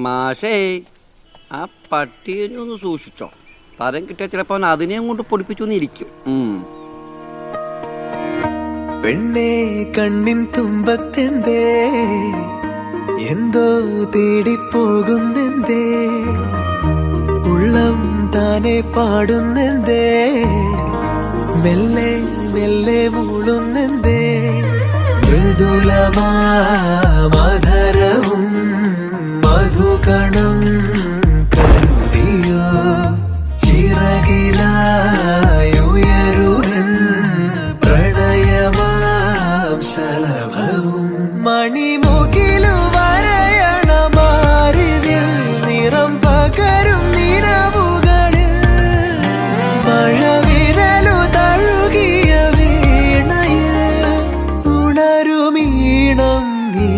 മാഷേ, ആ പട്ടിയെ ഒന്ന് സൂക്ഷിച്ചോ. തരം കിട്ടിയ ചിലപ്പോ അതിനെ കൊണ്ട് പൊടിപ്പിച്ചൊന്നിരിക്കും. പെണ്ണേ കണ്ണിൻ തുമ്പത്തെന്തേ എന്തോ തേടിപ്പോകുന്നെന്തേ, ഉള്ളം താനെ പാടുന്നെന്തേ, മെല്ലെ മെല്ലെ മൂളുന്നെന്തേ, മൃദുലമാധരവും മധുകണം കരുതിയോ, ചിറകിലായുയരുവൻ പ്രണയമാം ശലഭവും, മണിമുകിലു വരയണമാരിതിൽ നിറം പകരും നിലവുകളിൽ, മഴവിരലു തഴുകിയ വീണയിൽ ഉണരുമീണം നീ.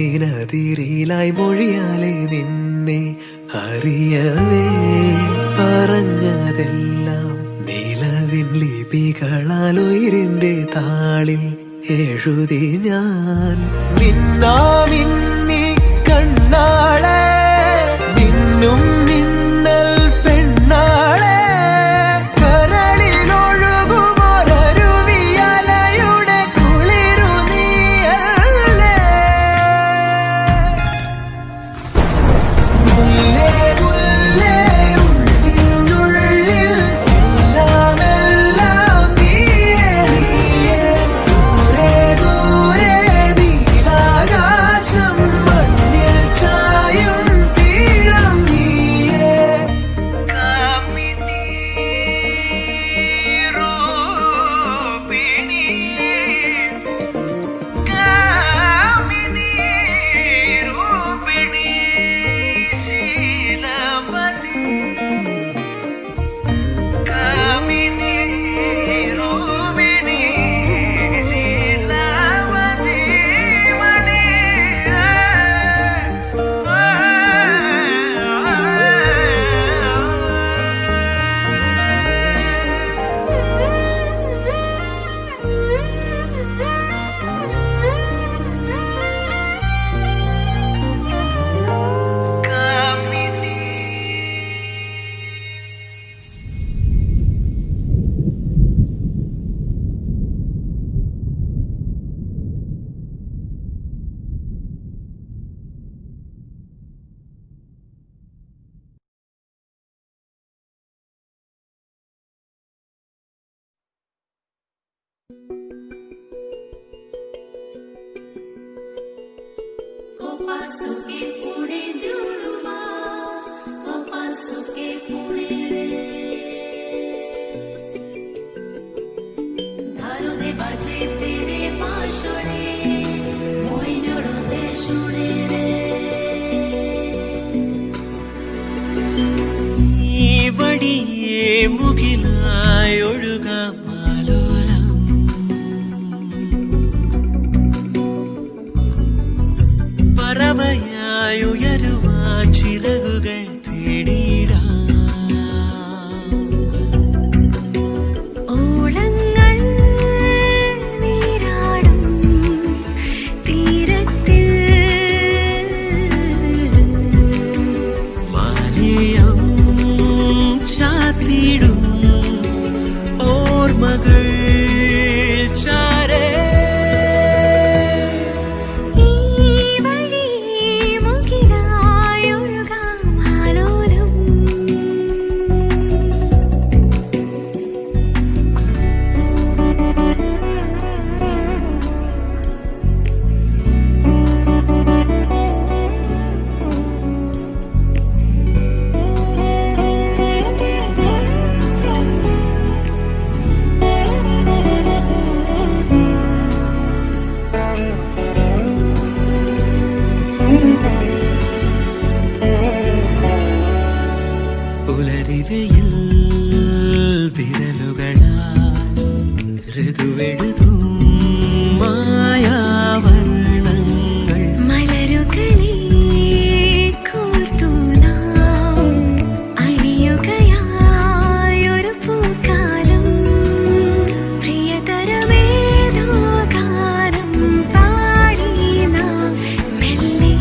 നിഴലിനതിരിലായി മൊഴിയാലെ നിന്നെ അറിയവേ, പറഞ്ഞതെല്ലാം നിലവിൻ ലിപികളാൽ ഉയിരിന്റെ താളിൽ എഴുതി ഞാൻ. മിന്നാമിന്നി കണ്ണാളെ മിന്നും മിന്നൽ പെണ്ണാളെ, കരളിലൊഴുകുമൊരരുവിയലയുടെ കുളിരു നീയല്ലേ, മുല്ലേ മുല്ലേ ഉള്ളിനുള്ളിൽ എല്ലാമെല്ലാം നീയേ, ദൂരെ ദൂരെ നീലാകാശം മണ്ണിൽ ചായും തീരം നീയേ, കാമിനി രൂപിണി, കാമിനി രൂപിണി ശീലമതി, കാമിനി രൂപിണി ശീലമതി മണി. Kopasuke pune duluma, kopasuke pune re. Dharo de baje tere paashole, moinoro de shune re. ഈ വഴിയേ മുകിലായി ഒഴുകാം ആലോലം, പറവയായി ഉയരുവാൻ ചിറകുകൾ തേടിയിടാം. ഓളങ്ങൾ നീരാടും തീരത്തിൽ, മാലിയം ചാത്തിടും പുലരിവയിൽ വിരലുകളാൽ ഋതുവെഴുതും മായാവർണ്ണങ്ങൾ മലരുകളെ കോർത്തു നാം അണിയുകയായൊരു പൂക്കാലം പ്രിയതരമേതോ ഗാനം പാടി നാം മെല്ലെ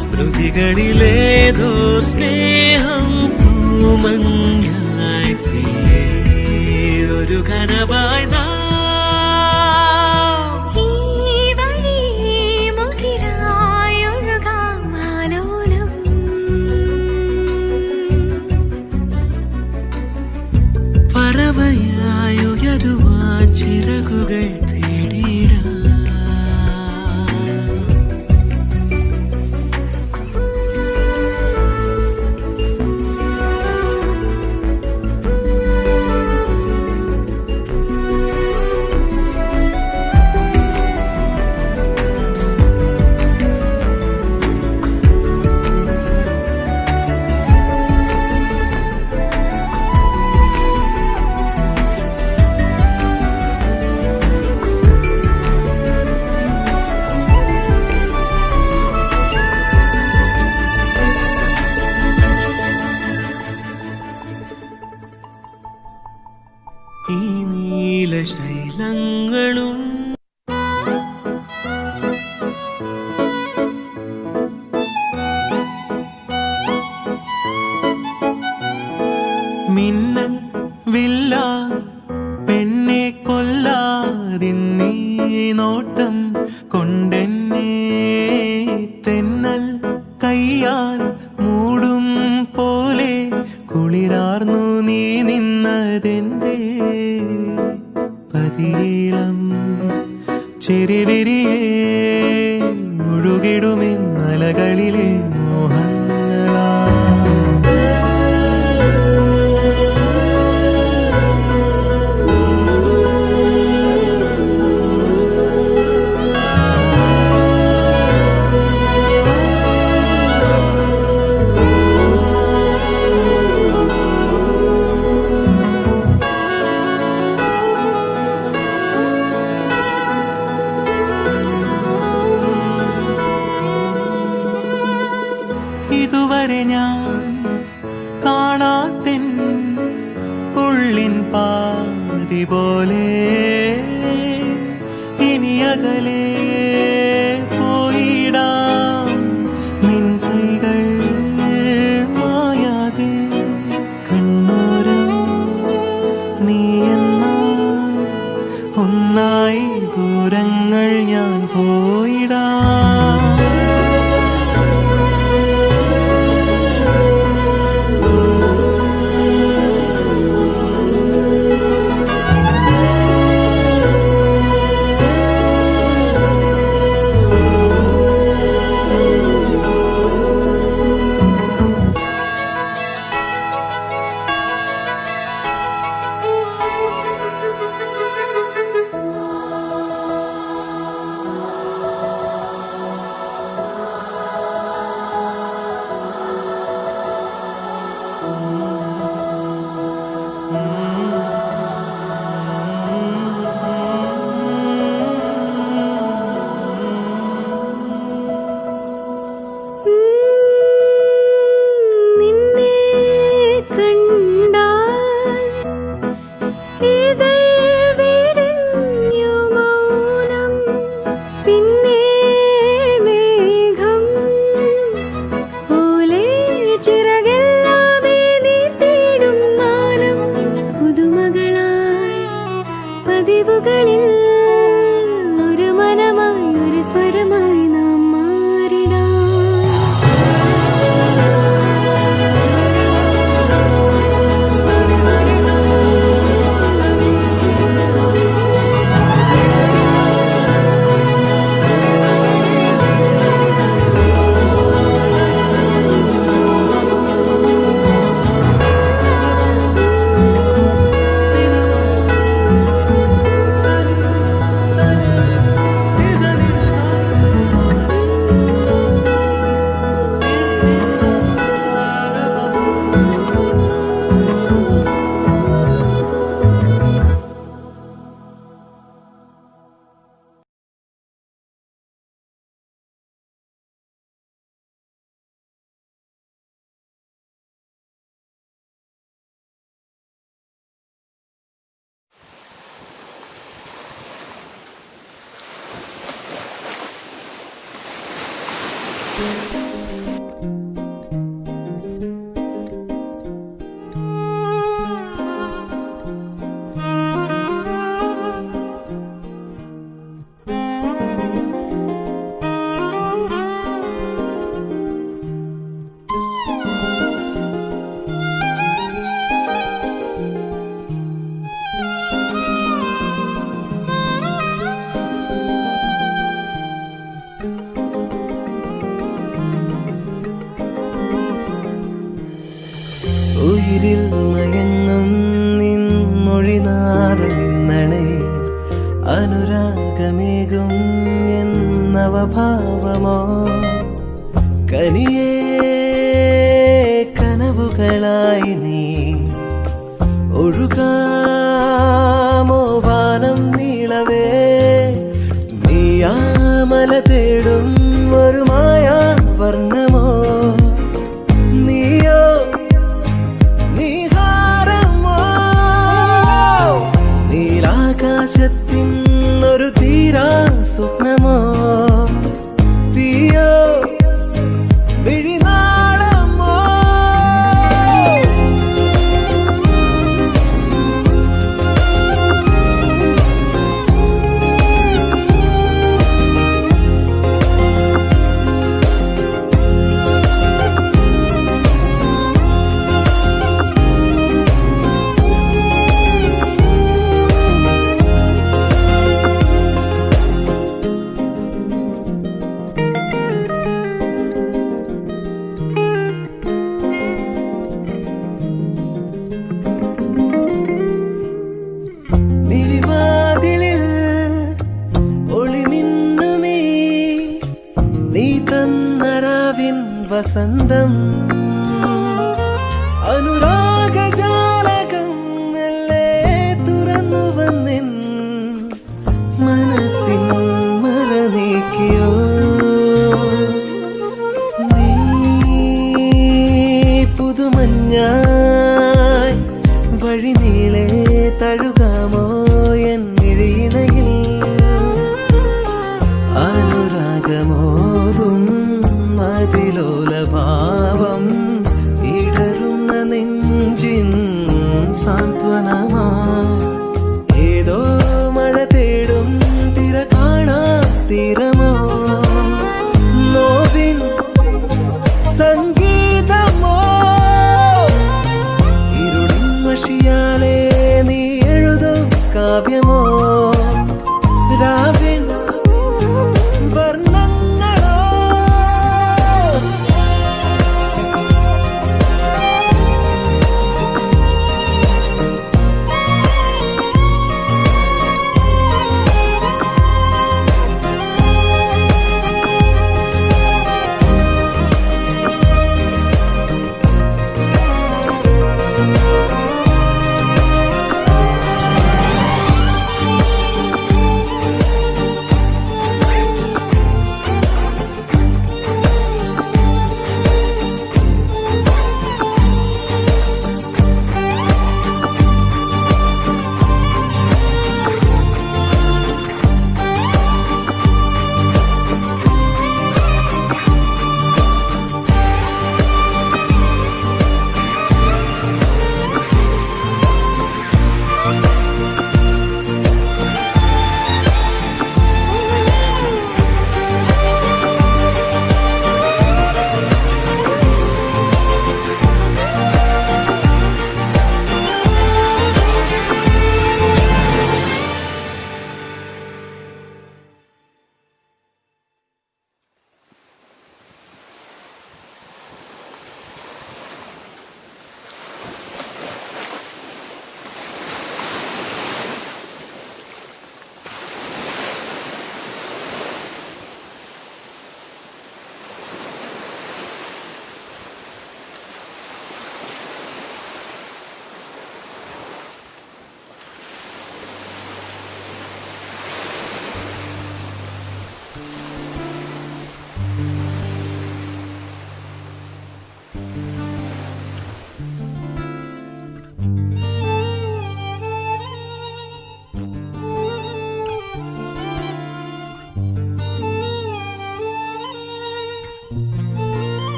സ്മൃതികളിലേതോ സ്നേഹം തൂമഞ്ഞായി പ്രിയേ ഒരു കനവായി നാം ഈ വഴി മുകിലായൊഴുകാം ആലോലം പറവയായുയരുവാൻ ചിറകുകൾ തേടിയിടാം. ഈ നീലശൈലങ്ങളും മിന്നൽ വില്ലാ പെണ്ണെ കൊല്ലാതിന്നീ നോട്ടം കൊണ്ടെന്നെ തെന്നൽ കയ്യാൽ മൂടും പോലെ കുളിരാർന്നു നീ നിന്നതെന്തേ പതിയിളം ചെരിവിരിയേ ഒഴുകിടുമെന്നലകളിലെ മോഹങ്ങളാ ഇതുവരെ ഞാൻ കാണാത്തിൻ ഉള്ളിൻ പാതി പോലെ ഇനി അകലെ പോയിടാം നിൻ കൈകൾ മായാതെ കണ്ണോരം നീ എന്നാൽ ഒന്നായി ദൂരങ്ങൾ ഞാൻ പോയിടാം ഉയിരിൽ മയങ്ങും നിൻ മൊഴിനാദമിന്നണേ അനുരാഗമേകും എൻ നവഭാവമോ കനിയേ കനവുകളായി നീ ഒഴുകാമോ വാനം നീളവേ നീയാമല തേടും ഒരു മായാ വർണ്ണമോ നീയോ നീലാകാശത്തിൻ ഒരു തീരാ സ്വപ്നമോ തീയോ വിഴിനാളമോ വസന്തം അനുരാഗജാലകം മെല്ലെ തുറന്നു വന്നിൻ മനസ്സിൻ മറ നീക്കിയോ നീ പുതുമഞ്ഞായി വഴിനീളെ തഴുകാമോ എൻ മിഴിയിണയിൽ അനുരാഗമോതും അതിലോലഭാവം ഇടറുന്ന നെഞ്ചിൽ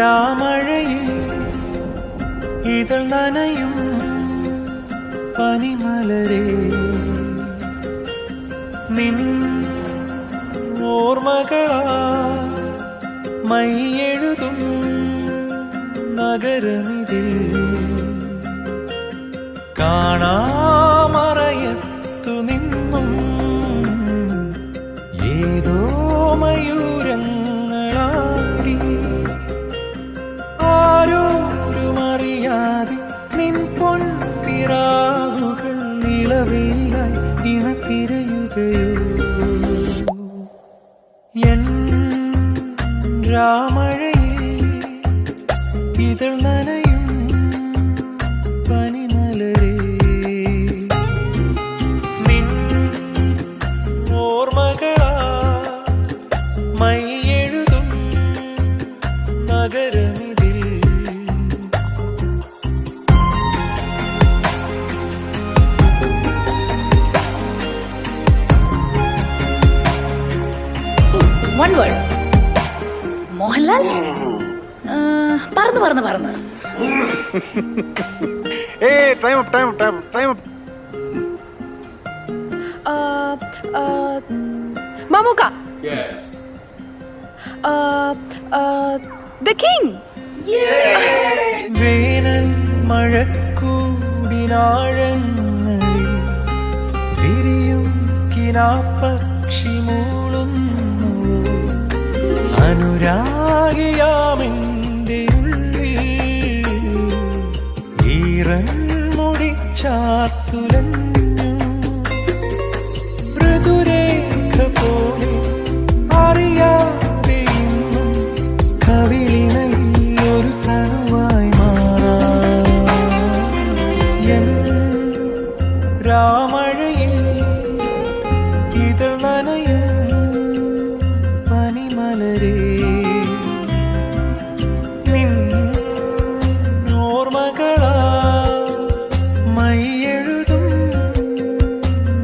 രാമഴയിൽ ഇതൾ നനയും പനിമലരേ നിൻ ഓർമ്മകളാ മൈയെഴുതും നഗരമിതിൽ കാണാമറയത്തു നിന്നും ഏതോ മയൂരങ്ങളാടി ആരോരുമറിയാതെ നിൻ പൊൻപിറാവുകൾ നിളവിലായി ഇണത്തിരയുകയോ എൻ രാമഴയിൽ ഇതൾ നനയും പനിമലരേ നിൻ ഓർമ്മകളാ മൈയെഴുതും നഗരമിതിൽ One word. മോഹൻലാൽ പറന്ന് Hey, time up. Mamuka. Yes. The King. വേനൽ മഴക്കൂടിനാഴങ്ങളിൽ വിരിയും കിനാപ്പക്ഷി മൂളുന്നു അനുരാഗിയാമെൻ്റെ ഉള്ളിൽ ഈറൻമുടിച്ചാത്തുലഞ്ഞു മൃദുരേഖ പോലെ അറിയാതെ ഇന്നും കവിളിണയിൽ ഒരു തണുവായി മാറാം എൻ രാമഴയിൽ ഇതൾ നനയും പനിമലരേ നിൻ ഓർമ്മകളാ മൈയെഴുതും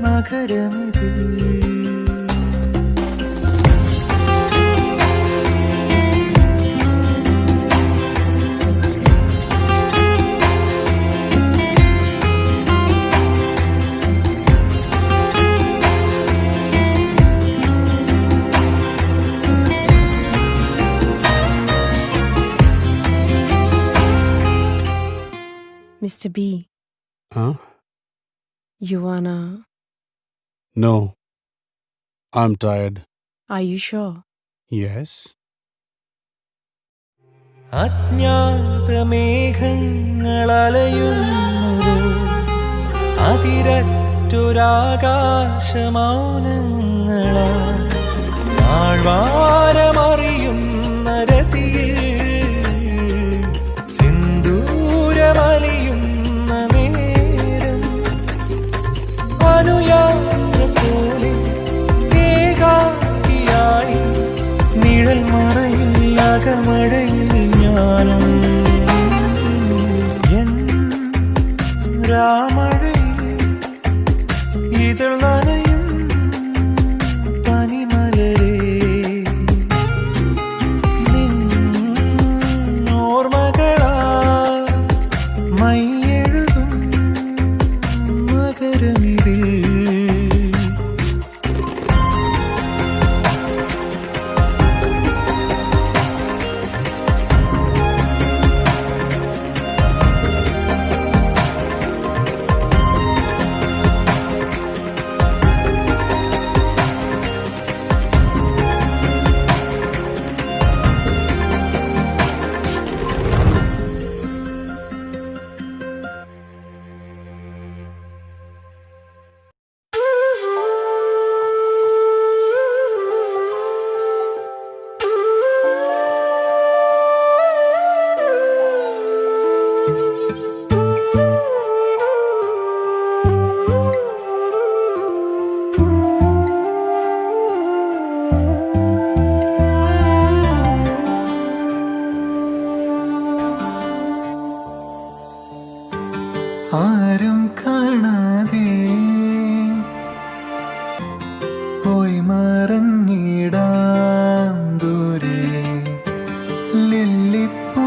നഗരമിതിൽ Mr. B, Huh? you wanna... No. I'm tired. Are you sure? Yes. അജ്ഞാതമേഘങ്ങളലയുന്നു അതിരറ്റൊരാകാശമൗനങ്ങളാ താഴ്വാരമറിയുന്ന രതിയിൽ സിന്ദൂരമലിയുന്ന നേരം അനുയാത്ര പോലെ ഏകാകിയായി നിഴൽ മറയിൽ അകമഴയിൽ ഞാനും എൻ രാമഴയിൽ ഇതൾ നനയും പനിമലരേ നിൻ ഓർമ്മകളാ മൈയെഴുതും നഗരമിതിൽ ആരും കാണാതെ പോയി മറഞ്ഞിടാം ദൂരെ ലില്ലിപ്പൂക്കളെ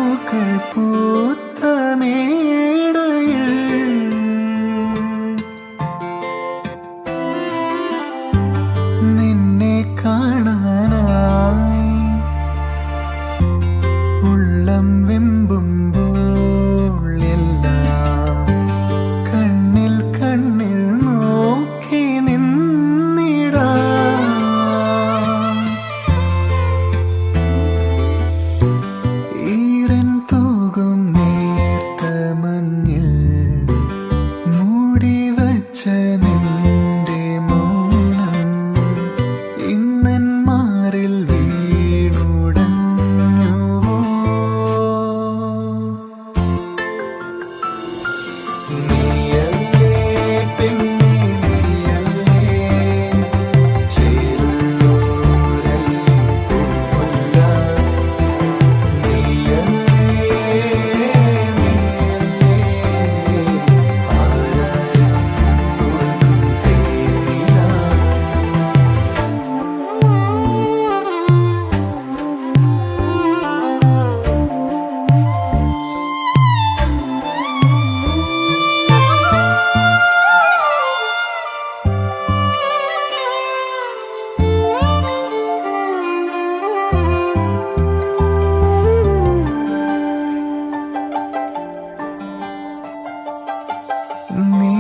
നീ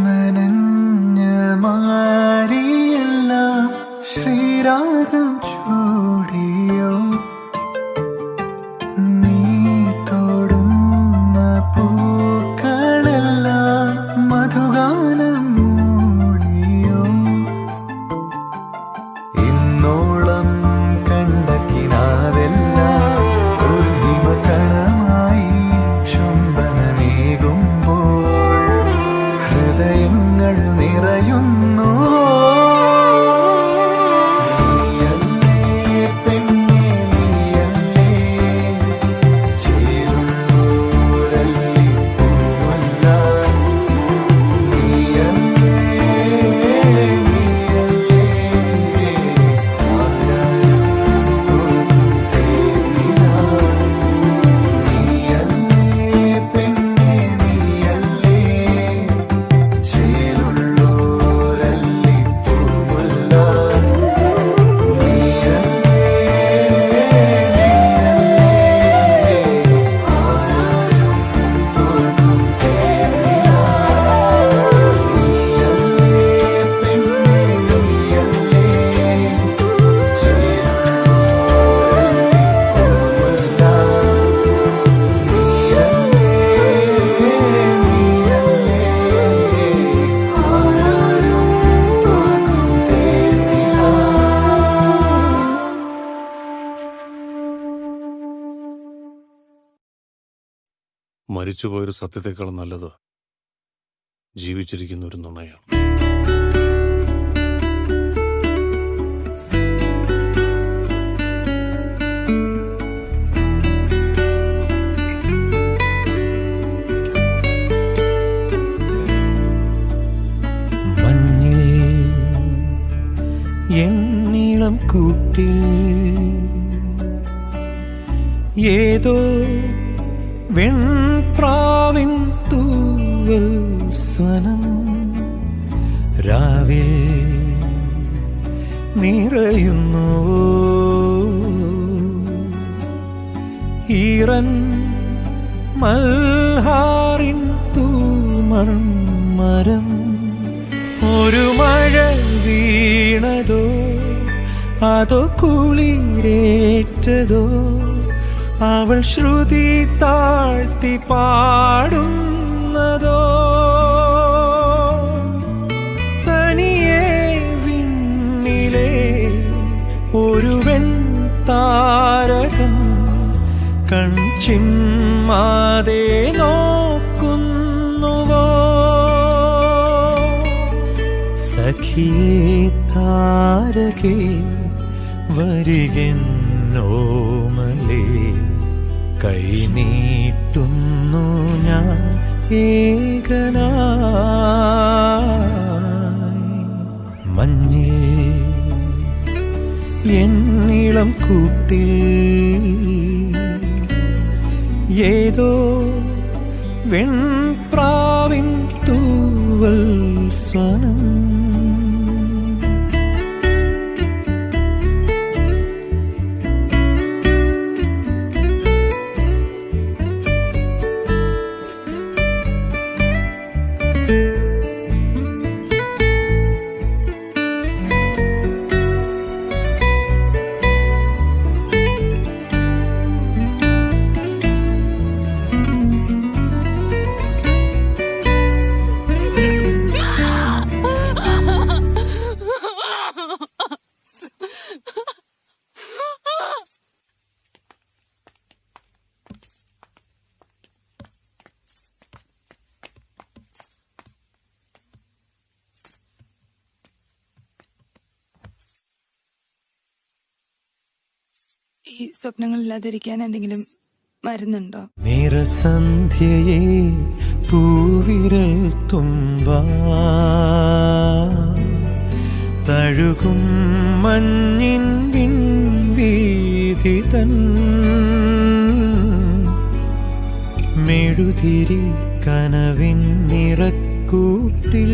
നനഞ്ഞ മാരിയെല്ലാം ശ്രീരാഗം ചൂടിയോ നീ തൊടുന്ന പൂക്കളെല്ലാം മധുഗാനം മൂളിയോ ഇന്നോളം കണ്ട കിനാവെല്ലാം ഒരു ഹിമകണമായി ചുംബനമേകുമ്പോൾ ഹൃദയങ്ങൾ നിറയുന്നു നീയല്ലേ പെണ്ണേ നീയല്ലേ ചേരുള്ളൂരല്ലി പൂമുല്ല നീയല്ലേ നീയല്ലേ ആരാരും തോൽക്കും തേനില നീയല്ലേ പെണ്ണേ നീയല്ലേ ചേരുള്ളൂരല്ലി പൂമുല്ല മരിച്ചുപോയൊരു സത്യത്തെക്കാൾ നല്ലത് ജീവിച്ചിരിക്കുന്ന ഒരു നുണയാണ്. മഞ്ഞിൽ എന്നീളം കൂട്ടിൽ ഏതോ വെൺപ്രാവിൻ തൂവൽ സ്വനം രാവിൽ നിറയുന്നു ഈറൻ മൽഹാറിൻ തൂമർമരം ഒരു മഴ വീണതോ അതോ കുളിരേറ്റതോ അവൾ ശ്രുതി താഴ്ത്തി പാടുന്നതോ തനിയെ വിണ്ണിലെ ഒരു വെൺതാരകം കൺചിമ്മാതെ നോക്കുന്നുവോ സഖിയേ താരകേ വരികെന്നോമലേ കൈനീട്ടുന്നു ഞാൻ ഏകനായി മഞ്ഞിൽ എന്നിളം കൂട്ടിൽ ഏതോ വെൺപ്രാവിൻ തൂവൽ സ്വനം ഈ സ്വപ്നങ്ങളില്ലാതിരിക്കാൻ എന്തെങ്കിലും മരുന്നുണ്ടോ? നിറസന്ധ്യയെ പൂവിരൽ തുമ്പാ തഴുകും മഞ്ഞിൻ വിൺവീഥി തൻ മെഴുതിരി കനവിൻ നിറക്കൂട്ടിൽ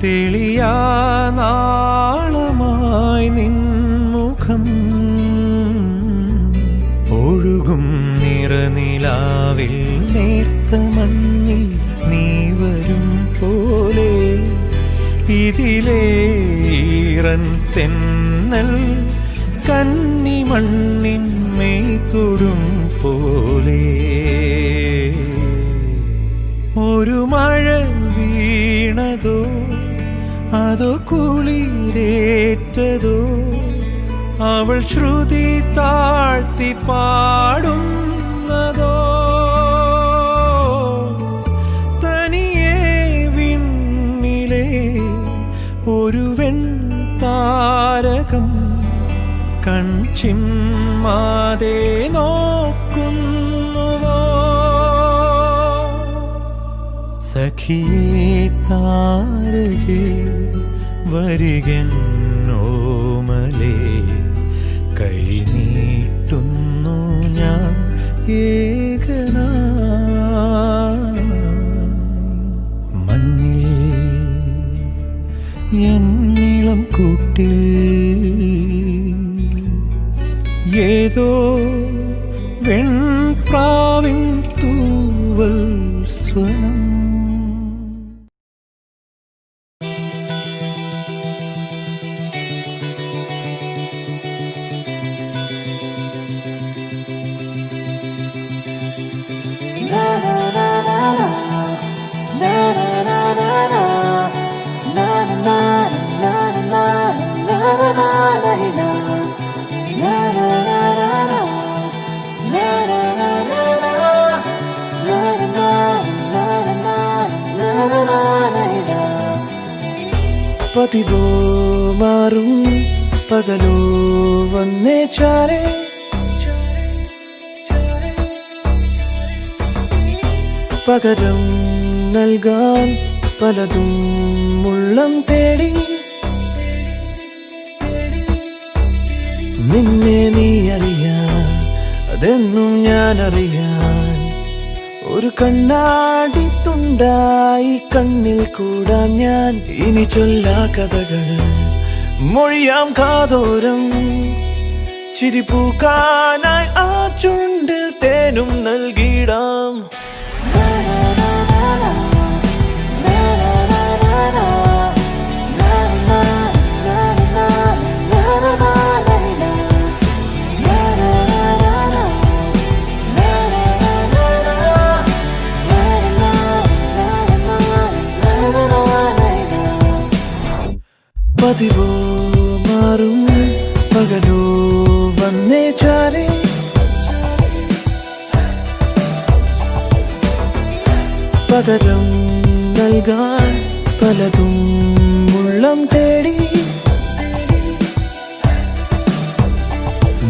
തെളിയാ നാളമായി നിൻമുഖം ഒഴുകും നിറനിലാവിൽ നേർത്ത മഞ്ഞിൽ നീ വരും പോലെ ഇതിലേ ഈറൻ തെന്നൽ കന്നിമണ്ണിന്മേൽ തൊടും പോലെ ഒരു മഴ വീണതോ അതോ കുളിരേറ്റതോ അവൾ ശ്രുതി താഴ്ത്തി പാടുന്നതോ തനിയെ വിണ്ണിലെ ഒരു വെൺതാരകം കൺചിമ്മാതെ നോക്കുന്നുവോ സഖിയേ താരകേ വരികന്നോമലേ കൈനീട്ടുന്നു ഞാൻ ഏകനായി മഞ്ഞിൽ എന്നിളം കൂട്ടിൽ ഏതോ വെൺപ്രാവിൻ തൂവൽ സ്വനം പതിവോ മാറും പകലോ വന്നേ ചാരേ പകരം നൽകാൻ പലതും ഉള്ളം തേടി നിന്നെ നീ അറിയാൻ അതെന്നും ഞാൻ അറിയാൻ ഒരു കണ്ണാടി തുണ്ടായി കണ്ണിൽ കൂടാം ഞാൻ ഇനി ചൊല്ലാ കഥകൾ മൊഴിയാം കാതോരം ചിരിപ്പൂക്കാനായി ആ ചുണ്ടിൽ തേനും നൽകിടാം പതിവോ മാറും പകലോ വന്നേ ചാരേ പകരം നൽകാൻ പലതും ഉള്ളം തേടി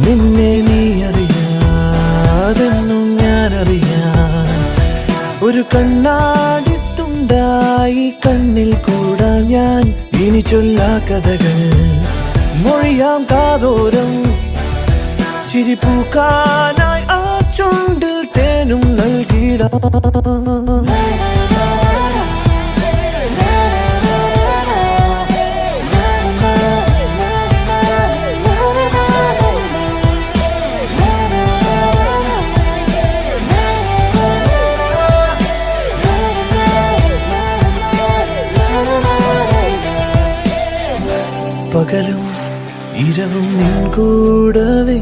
നിന്നെ നീ അറിയാതെന്നും ഞാൻ അറിയാൻ ഒരു കണ്ണാടി തുണ്ടായി കണ്ണിൽ കൂടാൻ ഞാൻ ഇനി ചൊല്ലാ കഥകൾ മൊഴിയാം കാതോരം ചിരിപ്പൂക്കാനായി ആ ചുണ്ടിൽ തേനും നൽകിടാം പകലും ഇരവും നിൻകൂടവേ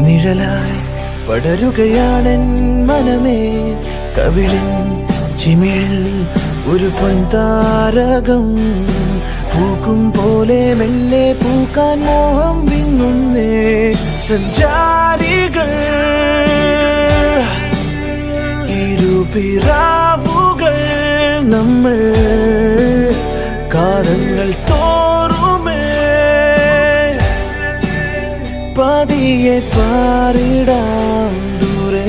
നിഴലായി പടരുകയാണെൻ മനമേ കവിളിൻ ചിമിഴിൽ ഒരു പൊൻതാരകം പൂക്കും പോലെ മെല്ലെ പൂക്കാൻ മോഹം വിങ്ങുന്നേ സഞ്ചാരികൾ ഇരുപിറാവുകൾ നമ്മൾ കാലങ്ങൾ തോറുമേ പതിയെ പാറിടാം ദൂരെ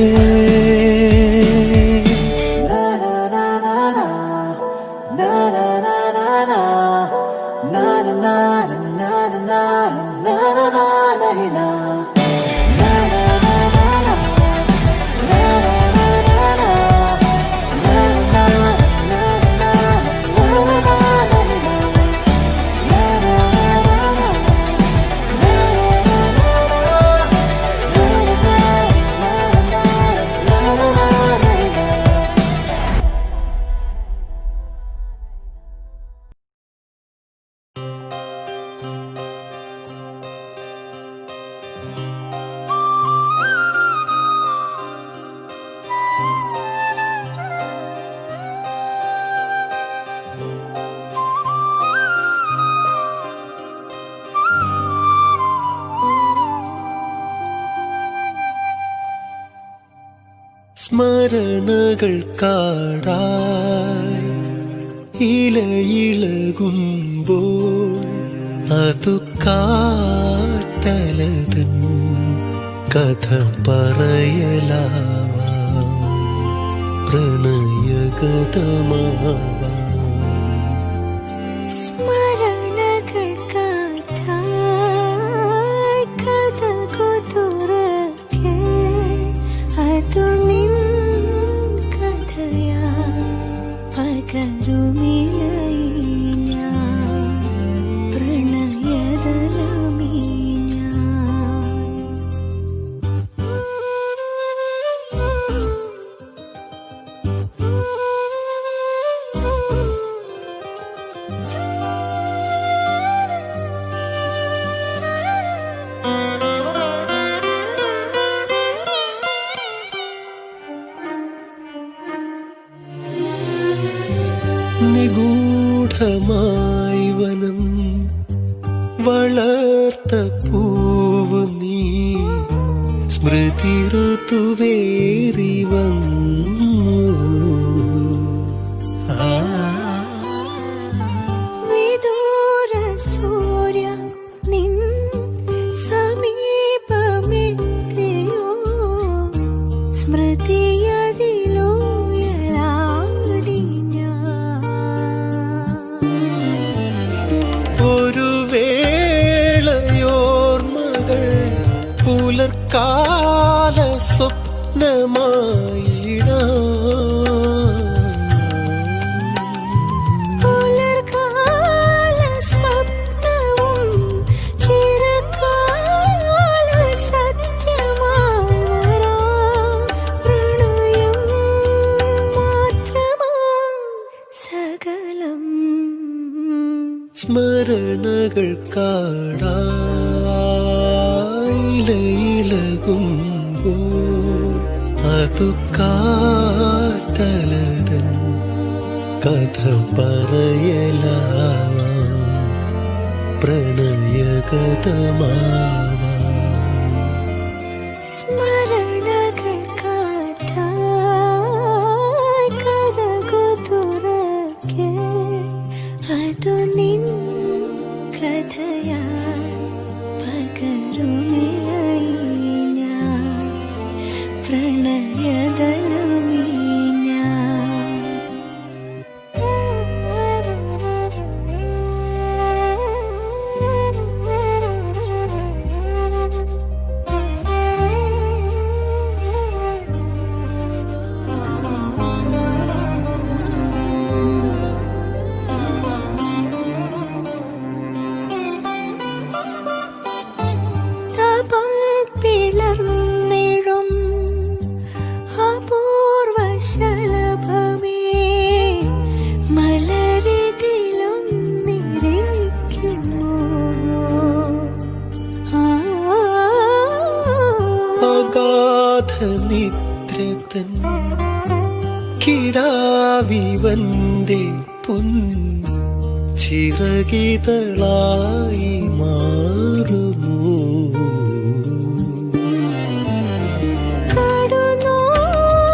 സ്മരണകൾ കാടായി ഇലയിളകുമ്പോൾ അതു കാറ്റലതൻ കഥ പറയലാവാം പ്രണയഗതമാവാം സ്മരണകൾ കാറ്റായി കഥകു തുറക്കെ അതു നിൻ കഥയായി പകരുമിളയി ഞാൻ പ്രണയദലമീ നിഗൂഢമായി വനം വളർത്ത പൂവ് നീ സ്മൃതി ഋതുവേറി വന്നു വിദൂര സൂര്യ നിൻ സമീപമെത്തിയോ സ്മൃതിയതിലൂയലാടി ഞാൻ ഒരു വേളയോർമകൾ പുലർക്കാല പുലർകാല സ്വപ്നവും ചിരകാല സത്യമായി വരാം പ്രണയം മാത്രമാ സകലം സ്മരണകൾ കാടായിലകുമ്പോൾ അതു കാറ്റലതൻ കഥ പറയലാവാം പ്രണയഗതമാവാം സ്മരണകൾ കാറ്റായി കഥകു തുറക്കെ അതു നിൻ കഥയായി പകരുമിളയി ഞാൻ പ്രണയദലമീ തപം പിളർന്നിടും അപൂർവശലഭമേ മലരിതിലൊന്നിരിക്കുന്നു അഗാധ നിദ്രതൻ കിടാവിവന്റെ പുൻ ചിറകിതളായി മാറുമോ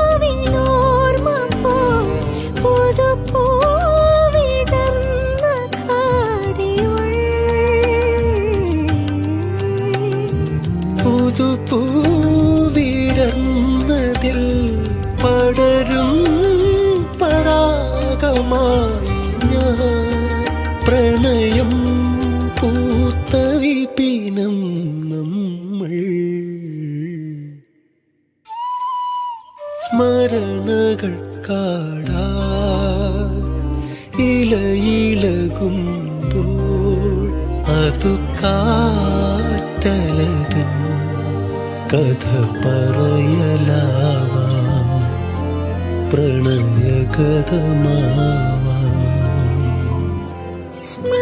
കടുനോവിനോർമ്മ പോൽ പുതുപ്പൂവിടർന്ന കാടിവൾ പുതുപ്പൂവിടർന്നതിൽ പടരും പരാഗമായി ഞാൻ പ്രണയം പൂത്ത വിപിനം നമ്മൾ സ്മരണകൾ കാടാ ഇലയിളകുമ്പോൾ അതു കാറ്റലതൻ കഥ പറയലാവാം പ്രണയഗതമാവാം സ്മരണകൾ